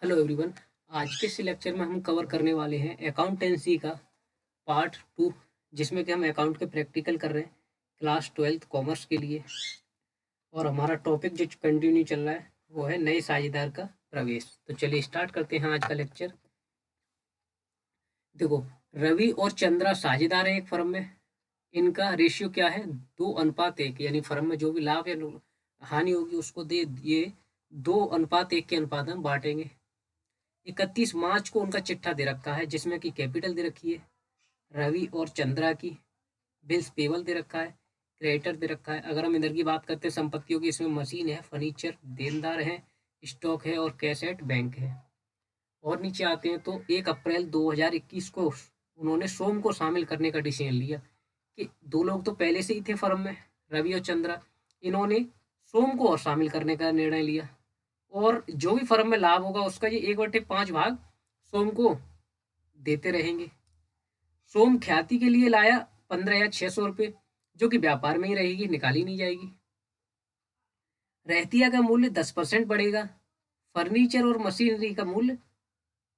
Hello everyone. आज के इस लेक्चर में हम कवर करने वाले हैं अकाउंटेंसी का पार्ट 2, जिसमें कि हम अकाउंट के प्रैक्टिकल कर रहे हैं क्लास 12th कॉमर्स के लिए। और हमारा टॉपिक जो कंटिन्यू चल रहा है वो है नए साझेदार का प्रवेश। तो चलिए स्टार्ट करते हैं आज का लेक्चर। देखो, रवि और चंद्रा साझेदार हैं एक फर्म में। इनका रेशियो क्या है? 2:1, यानी फर्म में जो भी लाभ या हानि होगी उसको दे ये 2:1 के अनुपात में बांटेंगे। 31 मार्च को उनका चिट्ठा दे रखा है जिसमें कि कैपिटल दे रखी है रवि और चंद्रा की। बिल्स पेबल दे रखा है, क्रेडिटर दे रखा है। अगर हम इधर की बात करते हैं संपत्तियों की, इसमें मशीन है, फर्नीचर, देनदार है, स्टॉक है और कैश एट बैंक है। और नीचे आते हैं तो 1 अप्रैल 2021 को उन्होंने सोम को शामिल करने का डिसीजन लिया कि दो लोग तो पहले से ही थे फर्म में, रवि और चंद्रा। इन्होंने सोम को और शामिल करने का निर्णय लिया और जो भी फर्म में लाभ होगा उसका ये 1/5 भाग सोम को देते रहेंगे। सोम ख्याति के लिए लाया 15,600 रुपये, जो कि व्यापार में ही रहेगी, निकाली नहीं जाएगी। रहतिया का मूल्य 10% बढ़ेगा। फर्नीचर और मशीनरी का मूल्य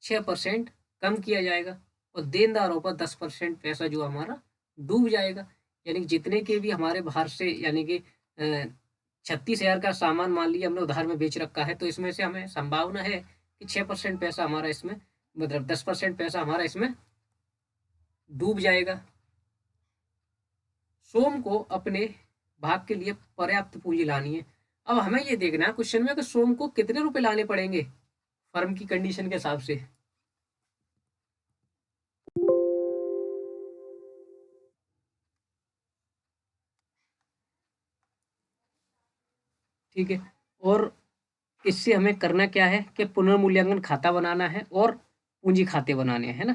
6% कम किया जाएगा और देनदारों पर 10% पैसा जो हमारा डूब जाएगा। यानी कि जितने के भी हमारे बाहर से, यानी कि 36,000 का सामान मान लिया हमने उधार में बेच रखा है, तो इसमें से हमें संभावना है कि 6% पैसा हमारा इसमें, मतलब 10% पैसा हमारा इसमें डूब जाएगा। सोम को अपने भाग के लिए पर्याप्त पूंजी लानी है। अब हमें ये देखना है क्वेश्चन में कि सोम को कितने रुपए लाने पड़ेंगे फर्म की कंडीशन के हिसाब से। ठीक है। और इससे हमें करना क्या है कि पुनर्मूल्यांकन खाता बनाना है और पूंजी खाते बनाने हैं, है ना।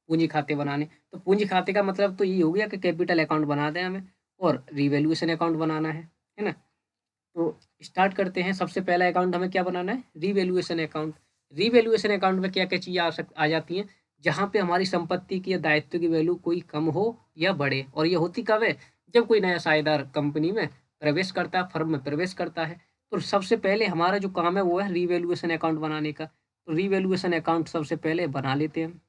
पूंजी खाते बनाने, तो पूंजी खाते का मतलब तो ये हो गया कि कैपिटल अकाउंट बना दें हमें और रिवैल्यूएशन अकाउंट बनाना है ना। तो स्टार्ट करते हैं। सबसे पहला अकाउंट हमें क्या बनाना है? Revaluation account. रिवैल्यूएशन अकाउंट में क्या क्या चीज़ें आ जाती हैं? जहाँ पे हमारी संपत्ति की या दायित्व की वैल्यू कोई कम हो या बढ़े। और ये होती कब है? जब कोई नया साझेदार कंपनी में प्रवेश करता है, फर्म में प्रवेश करता है। तो सबसे पहले हमारा जो काम है वो है रिवैल्यूएशन अकाउंट बनाने का। तो रिवैल्यूएशन अकाउंट सबसे पहले बना लेते हैं।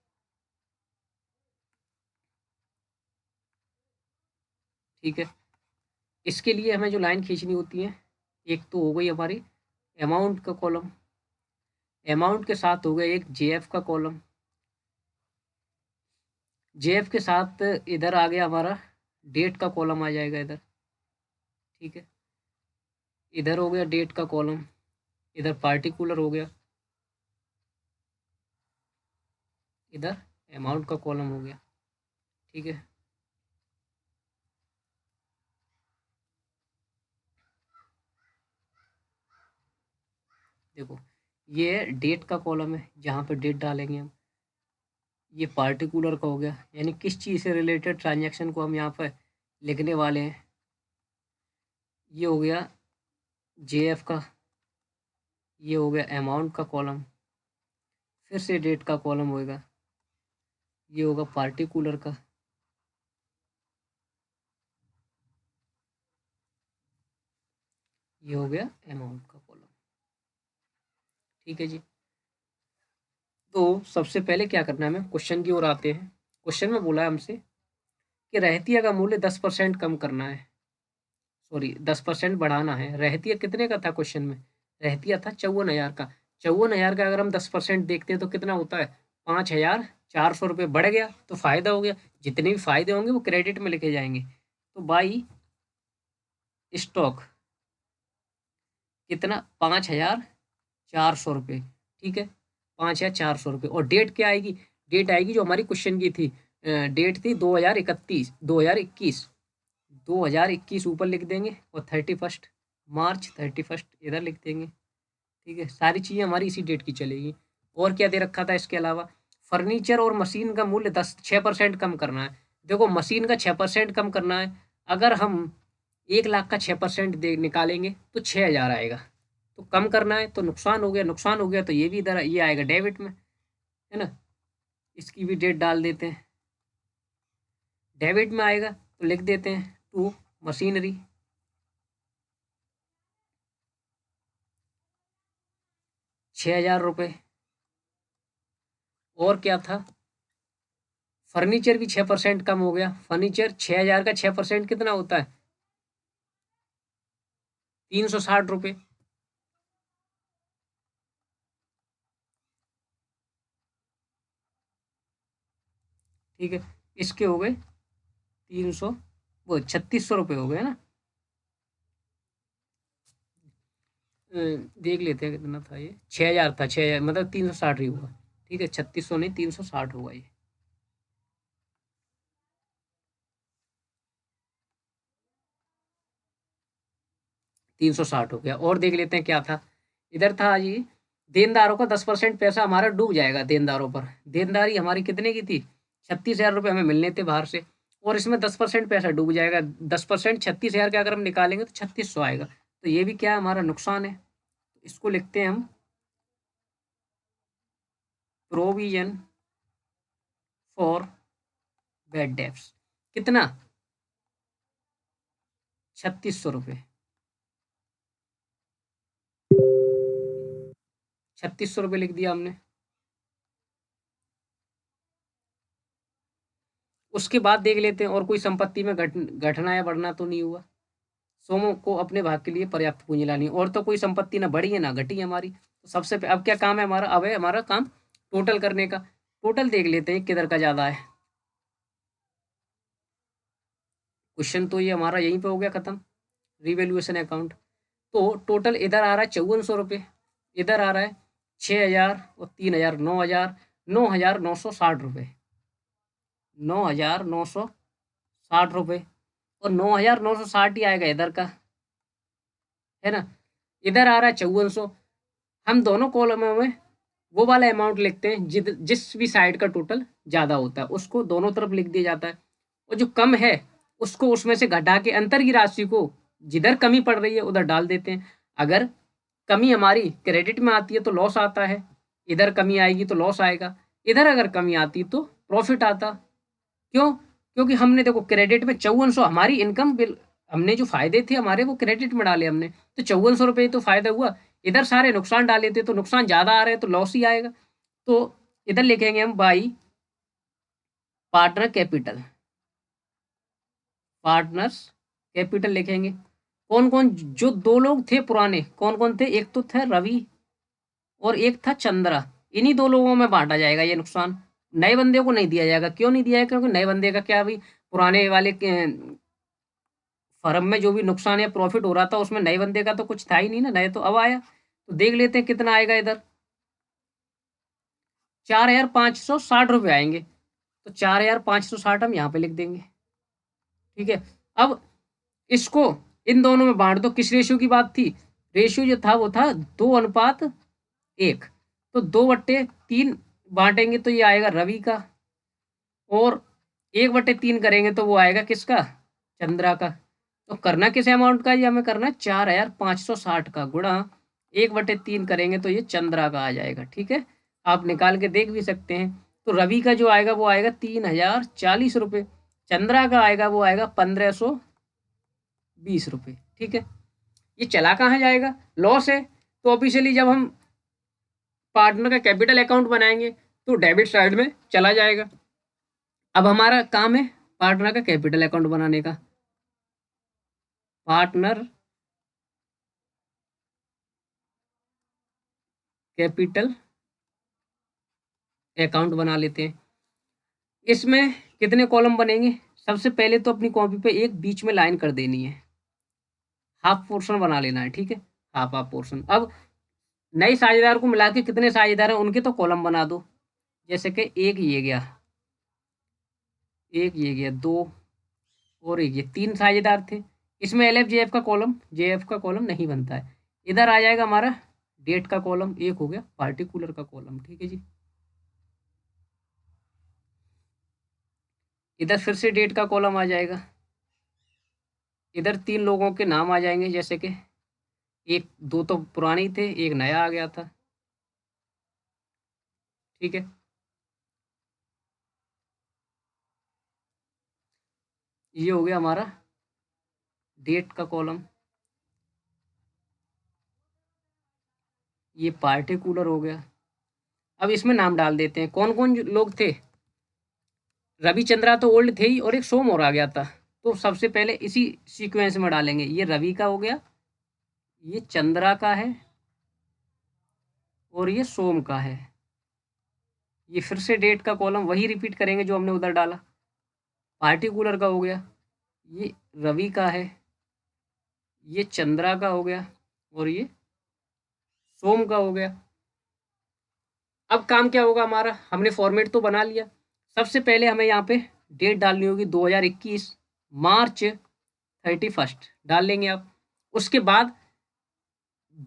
ठीक है। इसके लिए हमें जो लाइन खींचनी होती है, एक तो हो गई हमारी अमाउंट का कॉलम, अमाउंट के साथ हो गया एक जेएफ का कॉलम, जेएफ के साथ इधर आ गया हमारा डेट का कॉलम आ जाएगा इधर। ठीक है। इधर हो गया डेट का कॉलम, इधर पार्टिकुलर हो गया, इधर अमाउंट का कॉलम हो गया। ठीक है। देखो, ये डेट का कॉलम है जहाँ पे डेट डालेंगे हम। ये पार्टिकुलर का हो गया, यानी किस चीज़ से रिलेटेड ट्रांजैक्शन को हम यहाँ पर लिखने वाले हैं। ये हो गया जेएफ का, ये हो गया अमाउंट का कॉलम, फिर से डेट का कॉलम होएगा, ये होगा पार्टिकुलर का, ये हो गया अमाउंट का कॉलम। ठीक है जी। तो सबसे पहले क्या करना है, हमें क्वेश्चन की ओर आते हैं। क्वेश्चन में बोला है हमसे कि रहतिया का मूल्य 10% कम करना है, सॉरी 10% बढ़ाना है। रहतिया कितने का था क्वेश्चन में? रहतिया था 54,000 का। 54,000 का अगर हम 10% देखते हैं तो कितना होता है? 5,400 रुपये बढ़ गया, तो फायदा हो गया। जितने भी फायदे होंगे वो क्रेडिट में लिखे जाएंगे। तो बाई स्टॉक कितना? 5,400 रुपये। ठीक है, 5,400 रुपये। और डेट क्या आएगी? डेट आएगी जो हमारी क्वेश्चन की थी, डेट थी 2021 ऊपर लिख देंगे और 31 मार्च 31 इधर लिख देंगे। ठीक है, सारी चीज़ें हमारी इसी डेट की चलेगी। और क्या दे रखा था इसके अलावा? फर्नीचर और मशीन का मूल्य 6% कम करना है। देखो, मशीन का 6% कम करना है। अगर हम 1 लाख का 6% दे निकालेंगे तो 6,000 आएगा। तो कम करना है तो नुकसान हो गया, नुकसान हो गया तो ये भी इधर ये आएगा डेबिट में, है ना। इसकी भी डेट डाल देते हैं, डेबिट में आएगा तो लिख देते हैं टू मशीनरी। 6,000 रुपये। और क्या था, फर्नीचर भी 6% कम हो गया। फर्नीचर 6,000 का 6% कितना होता है, 360 रुपये। ठीक है, इसके हो गए 300, वो 3600 रुपये हो गए ना। देख लेते हैं कितना था ये, 6,000 था, 6,000 मतलब 360 ही हुआ। ठीक है, 3600 नहीं 360 होगा ये। 360 हो गया। और देख लेते हैं क्या था, इधर था जी, देनदारों का 10% पैसा हमारा डूब जाएगा देनदारों पर। देनदारी हमारी कितने की थी, 36,000 रुपये हमें मिलने थे बाहर से, और इसमें 10% पैसा डूब जाएगा। 10% 36,000 का अगर हम निकालेंगे तो 3600 आएगा। तो ये भी क्या है, हमारा नुकसान है। इसको लिखते हैं हम प्रोविजन फॉर बैड डेब्ट्स। कितना, 3600 रुपये। 3600 रुपये लिख दिया हमने। उसके बाद देख लेते हैं और कोई संपत्ति में घटना या बढ़ना तो नहीं हुआ। सोमो को अपने भाग के लिए पर्याप्त पूंजी लानी, और तो कोई संपत्ति ना बढ़ी है ना घटी है हमारी। तो सबसे अब क्या काम है हमारा, अब है हमारा काम टोटल करने का। टोटल देख लेते हैं किधर का ज़्यादा है। क्वेश्चन तो ये हमारा यहीं पे हो गया ख़त्म, रिवैल्यूएशन अकाउंट। तो टोटल इधर आ रहा है 5400 रुपये, इधर आ रहा है 6,000 और 3,000, 9,000, 9,960 रुपये, 9,960 रुपये। और 9,960 ही आएगा इधर का, है ना। इधर आ रहा है 5400। हम दोनों कॉलमों में वो वाला अमाउंट लिखते हैं जिस भी साइड का टोटल ज़्यादा होता है उसको दोनों तरफ लिख दिया जाता है, और जो कम है उसको उसमें से घटा के अंतर की राशि को जिधर कमी पड़ रही है उधर डाल देते हैं। अगर कमी हमारी क्रेडिट में आती है तो लॉस आता है, इधर कमी आएगी तो लॉस आएगा, इधर अगर कमी आती तो प्रॉफिट आता। क्यों, क्योंकि हमने देखो क्रेडिट में 5400 हमारी इनकम बिल, हमने जो फायदे थे हमारे वो क्रेडिट में डाले हमने, तो 5400 रुपये तो फायदा हुआ। इधर सारे नुकसान डाले थे तो नुकसान ज़्यादा आ रहे हैं तो लॉस ही आएगा। तो इधर लिखेंगे हम by partner capital, partners capital लिखेंगे। कौन कौन, जो दो लोग थे पुराने, कौन कौन थे, एक तो थे रवि और एक था चंद्रा। इन्हीं दो लोगों में बांटा जाएगा ये नुकसान, नए बंदे को नहीं दिया जाएगा। क्यों नहीं दिया जाएगा, क्योंकि नए बंदे का क्या, अभी पुराने वाले फर्म में जो भी नुकसान या प्रॉफिट हो रहा था उसमें नए बंदे का तो कुछ था ही नहीं ना, नए तो अब आया। तो देख लेते हैं कितना आएगा इधर, 4,560 रुपये आएंगे। तो 4,560 हम यहाँ पे लिख देंगे। ठीक है, अब इसको इन दोनों में बांट दो। किस रेशियो की बात थी, रेशियो जो था वो था 2:1। तो 2/3 बांटेंगे तो ये आएगा रवि का, और 1/3 करेंगे तो वो आएगा किसका, चंद्रा का। तो करना किस अमाउंट का, ये हमें करना है 4,560 का गुणा 1/3 करेंगे तो ये चंद्रा का आ जाएगा। ठीक है, आप निकाल के देख भी सकते हैं। तो रवि का जो आएगा वो आएगा 3,040 रुपये, चंद्रा का आएगा वो आएगा 1,520 रुपये। ठीक है, ये चला कहाँ जाएगा, लॉस है। तो ऑफिशियली जब हम पार्टनर का कैपिटल अकाउंट बनाएंगे तो डेबिट साइड में चला जाएगा। अब हमारा काम है पार्टनर का कैपिटल अकाउंट बनाने का। पार्टनर कैपिटल अकाउंट बना लेते हैं। इसमें कितने कॉलम बनेंगे, सबसे पहले तो अपनी कॉपी पे एक बीच में लाइन कर देनी है, हाफ पोर्शन बना लेना है। ठीक है, हाफ हाफ पोर्शन। अब नई साझेदार को मिला के कितने साझेदार हैं उनके तो कॉलम बना दो। जैसे कि एक ये गया, एक ये गया, दो और एक ये, 3 साझेदार थे। इसमें एल एफ जे एफ का कॉलम, जे एफ का कॉलम नहीं बनता है। इधर आ जाएगा हमारा डेट का कॉलम, एक हो गया पार्टिकुलर का कॉलम। ठीक है जी, इधर फिर से डेट का कॉलम आ जाएगा। इधर 3 लोगों के नाम आ जाएंगे, जैसे कि एक दो तो पुराने ही थे, एक नया आ गया था। ठीक है, ये हो गया हमारा डेट का कॉलम। ये पार्टिकुलर हो गया। अब इसमें नाम डाल देते हैं, कौन कौन लोग थे। रविचंद्रा तो ओल्ड थे ही, और एक सोम और आ गया था। तो सबसे पहले इसी सीक्वेंस में डालेंगे, ये रवि का हो गया, ये चंद्रा का है, और ये सोम का है। ये फिर से डेट का कॉलम वही रिपीट करेंगे जो हमने उधर डाला। पार्टिकुलर का हो गया, ये रवि का है, ये चंद्रा का हो गया, और ये सोम का हो गया। अब काम क्या होगा हमारा, हमने फॉर्मेट तो बना लिया। सबसे पहले हमें यहाँ पे डेट डालनी होगी 2021 मार्च 31 डाल लेंगे आप। उसके बाद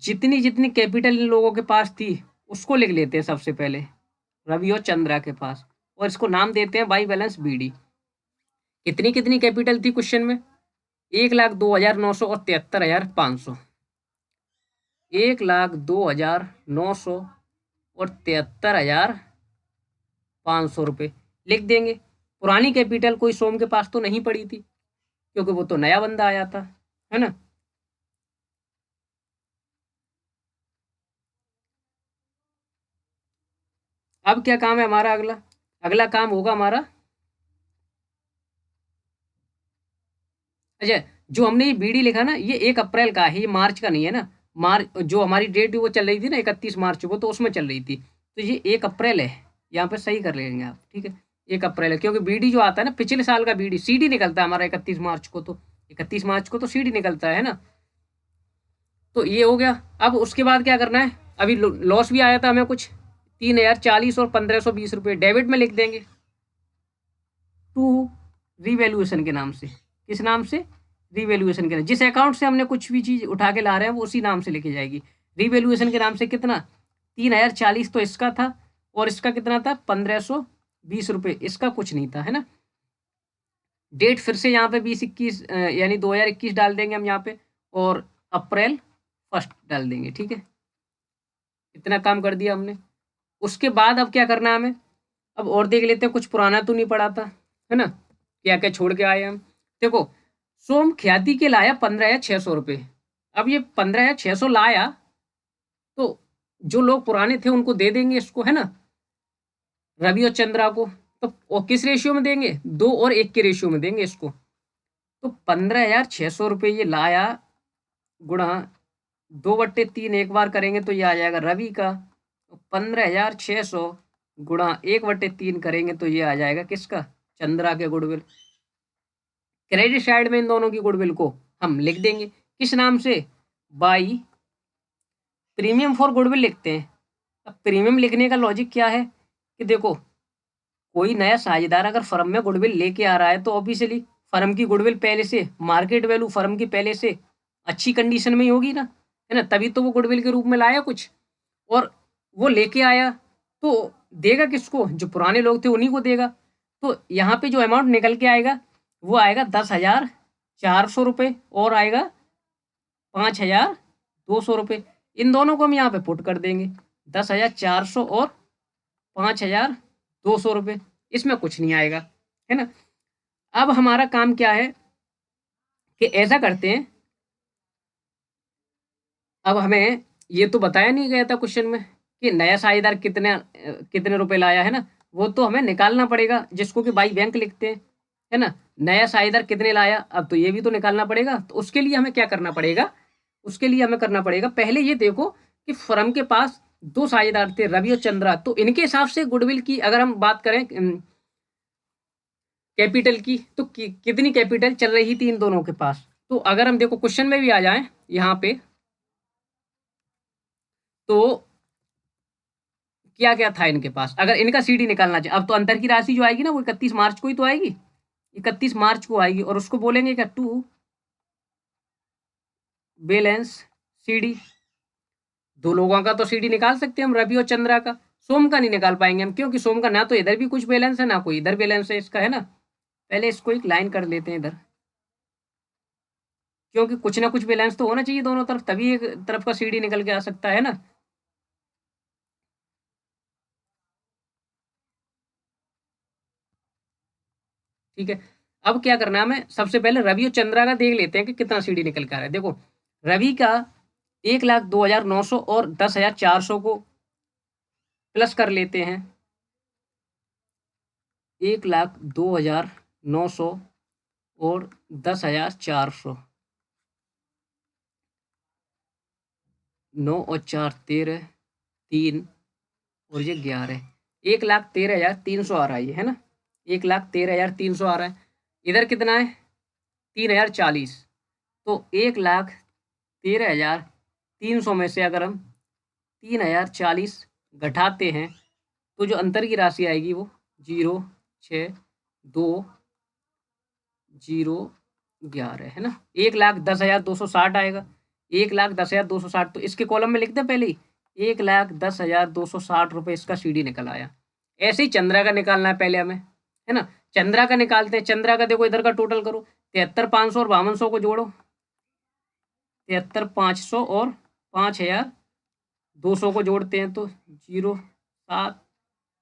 जितनी जितनी कैपिटल इन लोगों के पास थी उसको लिख लेते हैं सबसे पहले, रवि और चंद्रा के पास, और इसको नाम देते हैं बाई बैलेंस BD। कितनी कितनी कैपिटल थी क्वेश्चन में, 1,02,900 और 73,500, 1,02,900 और 73,500 रुपये लिख देंगे। पुरानी कैपिटल कोई सोम के पास तो नहीं पड़ी थी, क्योंकि वो तो नया बंदा आया था, है ना। अब क्या काम है हमारा, अगला अगला काम होगा हमारा, अच्छा जो हमने ये BD लिखा ना, ये 1 अप्रैल का है, ये मार्च का नहीं है ना। मार्च जो हमारी डेट वो चल रही थी ना 31 मार्च, वो तो उसमें चल रही थी, तो ये 1 अप्रैल है, यहाँ पे सही कर लेंगे आप, ठीक है। 1 अप्रैल है, क्योंकि BD जो आता है ना पिछले साल का BD, CD निकलता है हमारा 31 मार्च को, तो 31 मार्च को तो CD निकलता है ना। तो ये हो गया। अब उसके बाद क्या करना है, अभी लॉस भी आया था हमें कुछ 3,040 और 1,520 रुपये डेबिट में लिख देंगे, टू रिवैल्यूएशन के नाम से। किस नाम से, रिवैल्यूएशन के नाम। जिस अकाउंट से हमने कुछ भी चीज़ उठा के ला रहे हैं वो उसी नाम से लिखी जाएगी, रिवैल्यूएशन के नाम से। कितना, 3,040 तो इसका था, और इसका कितना था 1,520 रुपये, इसका कुछ नहीं था, है ना। डेट फिर से यहाँ पे 2021 यानी 2021 डाल देंगे हम यहाँ पे, और April 1 डाल देंगे, ठीक है। इतना काम कर दिया हमने। उसके बाद अब क्या करना है हमें, अब और देख लेते हैं, कुछ पुराना तो नहीं पड़ा था, है ना, क्या क्या छोड़ के आए हम। देखो, सोम ख्याति के लाया 15,600 रुपये। अब ये 15,600 लाया, तो जो लोग पुराने थे उनको दे देंगे इसको, है ना, रवि और चंद्रा को। तो और किस रेशियो में देंगे, 2 और 1 के रेशियो में देंगे इसको। तो 15,600 रुपये ये लाया, गुणा 2/3 एक बार करेंगे तो ये आ जाएगा रवि का। 15,600 गुणा 1/3 करेंगे तो ये आ जाएगा किसका, चंद्रा के गुडविल। क्रेडिट साइड में इन दोनों की गुडविल को हम लिख देंगे, किस नाम से, बाई प्रीमियम फॉर गुडविल लिखते हैं। अब प्रीमियम लिखने का लॉजिक क्या है, कि देखो कोई नया साझेदार अगर फर्म में गुडविल लेके आ रहा है, तो ऑब्वियसली फर्म की गुडविल पहले से, मार्केट वैल्यू फर्म की पहले से अच्छी कंडीशन में ही होगी ना, है ना, तभी तो वो गुडविल के रूप में लाया कुछ। और वो लेके आया तो देगा किसको, जो पुराने लोग थे उन्हीं को देगा। तो यहाँ पे जो अमाउंट निकल के आएगा वो आएगा 10,400 रुपये, और आएगा 5,200 रुपये। इन दोनों को हम यहाँ पे पुट कर देंगे, 10,400 और 5,200 रुपये, इसमें कुछ नहीं आएगा, है ना। अब हमारा काम क्या है, कि ऐसा करते हैं, अब हमें ये तो बताया नहीं गया था क्वेश्चन में कि नया साझेदार कितने कितने रुपए लाया, है ना, वो तो हमें निकालना पड़ेगा, जिसको कि बाई बैंक लिखते हैं, है ना। नया साझेदार कितने लाया, अब तो ये भी तो निकालना पड़ेगा। तो उसके लिए हमें क्या करना पड़ेगा, उसके लिए हमें करना पड़ेगा, पहले ये देखो कि फर्म के पास 2 साझेदार थे, रवि और चंद्रा, तो इनके हिसाब से गुडविल की अगर हम बात करें कैपिटल की, तो कितनी कैपिटल चल रही थी इन दोनों के पास। तो अगर हम देखो क्वेश्चन में भी आ जाए यहाँ पे, तो क्या क्या था इनके पास, अगर इनका CD निकालना चाहिए। अब तो अंतर की राशि जो आएगी ना, वो 31 मार्च को ही तो आएगी, 31 मार्च को आएगी, और उसको बोलेंगे क्या, टू बैलेंस CD। दो लोगों का तो CD निकाल सकते हैं हम, रवि और चंद्रा का। सोम का नहीं निकाल पाएंगे हम, क्योंकि सोम का ना तो इधर भी कुछ बैलेंस है, ना कोई इधर बैलेंस है इसका, है ना। पहले इसको एक लाइन कर लेते हैं इधर, क्योंकि कुछ ना कुछ बैलेंस तो होना चाहिए दोनों तरफ, तभी एक तरफ का CD निकल के आ सकता है ना। ठीक है। अब क्या करना है हमें, सबसे पहले रवि और चंद्रा का देख लेते हैं कि कितना CD निकल के आ रहा है। देखो, रवि का 1,02,900 और 10,400 को प्लस कर लेते हैं 1,02,900 और 10,400, 9 और 4 13, 3 और ये 11, 1,13,300 आ रहा है ये, है ना, 1,13,300 आ रहा है। इधर कितना है 3,040, तो 1,13,300 में से अगर हम 3,040 घटाते हैं तो जो अंतर की राशि आएगी वो 0,6,2,0,11 है ना, 1,10,260 आएगा, 1,10,260। तो इसके कॉलम में लिखते हैं पहले ही 1,10,260 रुपये इसका सीडी निकल आया। ऐसे ही चंद्रा का निकालना है पहले हमें, है ना, चंद्रा का निकालते हैं। चंद्रा का देखो इधर का टोटल करो, 73,500 और 5200 को जोड़ो, 73,500 और 5,200 को जोड़ते हैं तो 0, 7,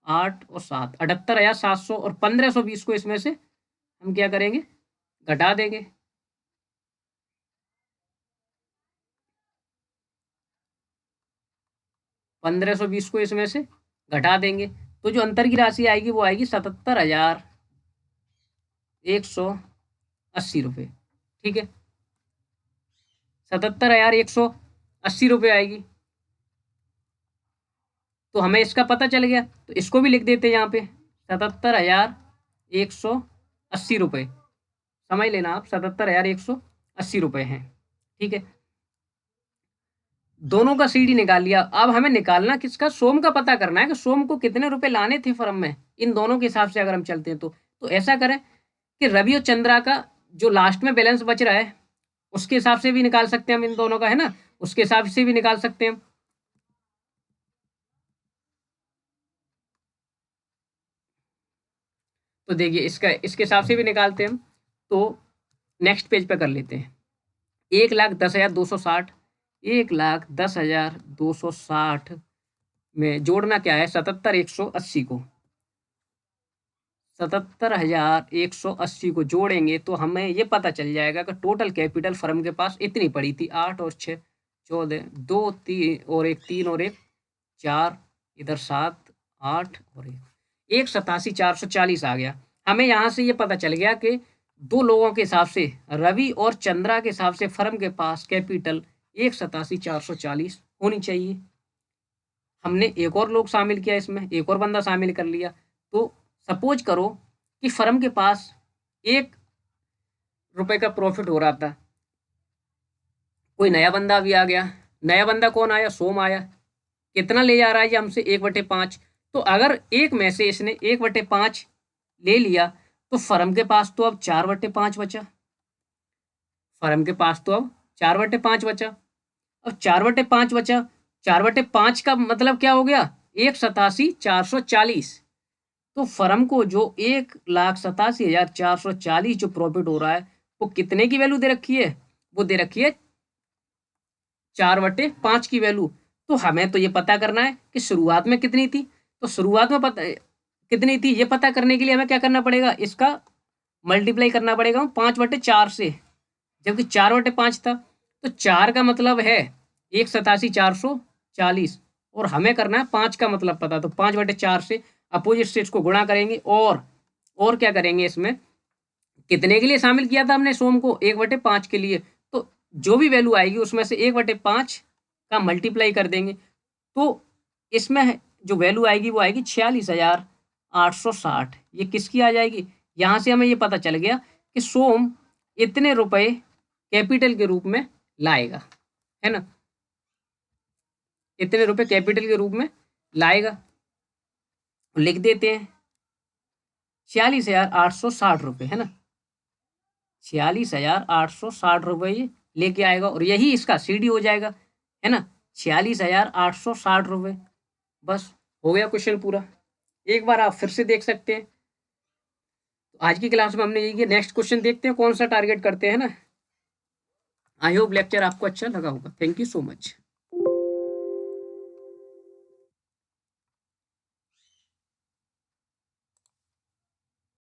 8 और 7, 78,700 और 1,520 को इसमें से हम क्या करेंगे, घटा देंगे। ₹1,520 को इसमें से घटा देंगे तो जो अंतर की राशि आएगी वो आएगी 77,180 रुपये। ठीक है, 77,180 रुपये आएगी। तो हमें इसका पता चल गया, तो इसको भी लिख देते हैं यहाँ पे 77,180 रुपये, समझ लेना आप, 77,180 रुपये हैं। ठीक है, दोनों का सीडी निकाल लिया। अब हमें निकालना किसका, सोम का पता करना है कि सोम को कितने रुपए लाने थे फर्म में। इन दोनों के हिसाब से अगर हम चलते हैं तो ऐसा करें कि रवि और चंद्रा का जो लास्ट में बैलेंस बच रहा है उसके हिसाब से भी निकाल सकते हैं हम इन दोनों का, है ना, उसके हिसाब से भी निकाल सकते हैं हम। तो देखिए इसके हिसाब से भी निकालते हैं हम। तो नेक्स्ट पेज पे कर लेते हैं, 1,10,260, 1,10,260 में जोड़ना क्या है 77,180 को, 77,180 को जोड़ेंगे तो हमें ये पता चल जाएगा कि टोटल कैपिटल फर्म के पास इतनी पड़ी थी, 8 और 6 14, 2 3 और 1 3 और 1 4, इधर 7 8 और 1 87,440 आ गया। हमें यहाँ से ये पता चल गया कि दो लोगों के हिसाब से, रवि और चंद्रा के हिसाब से फर्म के पास कैपिटल 187,440 होनी चाहिए। हमने एक और लोग शामिल किया, इसमें एक और बंदा शामिल कर लिया। तो सपोज करो कि फर्म के पास ₹1 का प्रॉफिट हो रहा था, कोई नया बंदा भी आ गया। नया बंदा कौन आया, सोम आया। कितना ले जा रहा है ये हमसे, 1/5। तो अगर एक में से इसने 1/5 ले लिया तो फर्म के पास तो अब 4/5 बचा, फर्म के पास तो अब 4/5 बचा। अब 4/5 बचा, 4/5 का मतलब क्या हो गया, 187,440। तो फर्म को जो 1,87,440 जो प्रॉफिट हो रहा है वो कितने की वैल्यू दे रखी है, वो दे रखी है 4/5 की वैल्यू। तो हमें तो ये पता करना है कि शुरुआत में कितनी थी। तो शुरुआत में पता कितनी थी ये पता करने के लिए हमें क्या करना पड़ेगा, इसका मल्टीप्लाई करना पड़ेगा 5/4 से, जबकि 4/5 था। तो 4 का मतलब है 187,440 और हमें करना है 5 का मतलब पता। तो 5/4 से अपोजिट से इसको गुणा करेंगे और क्या करेंगे, इसमें कितने के लिए शामिल किया था हमने सोम को, 1/5 के लिए। तो जो भी वैल्यू आएगी उसमें से 1/5 का मल्टीप्लाई कर देंगे तो इसमें जो वैल्यू आएगी वो आएगी 46,860। ये किसकी आ जाएगी, यहाँ से हमें ये पता चल गया कि सोम इतने रुपए कैपिटल के रूप में लाएगा, है ना, इतने रुपए कैपिटल के रूप में लाएगा। लिख देते हैं 46,860 रुपये, है ना, 46,860 रुपये ये लेके आएगा और यही इसका सीडी हो जाएगा, है ना, 46,860 रुपये। बस हो गया क्वेश्चन पूरा। एक बार आप फिर से देख सकते हैं। तो आज की क्लास में हमने यही किया। नेक्स्ट क्वेश्चन देखते हैं कौन सा टारगेट करते हैं ना। आई होप लेक्चर आपको अच्छा लगा होगा। Thank you so much.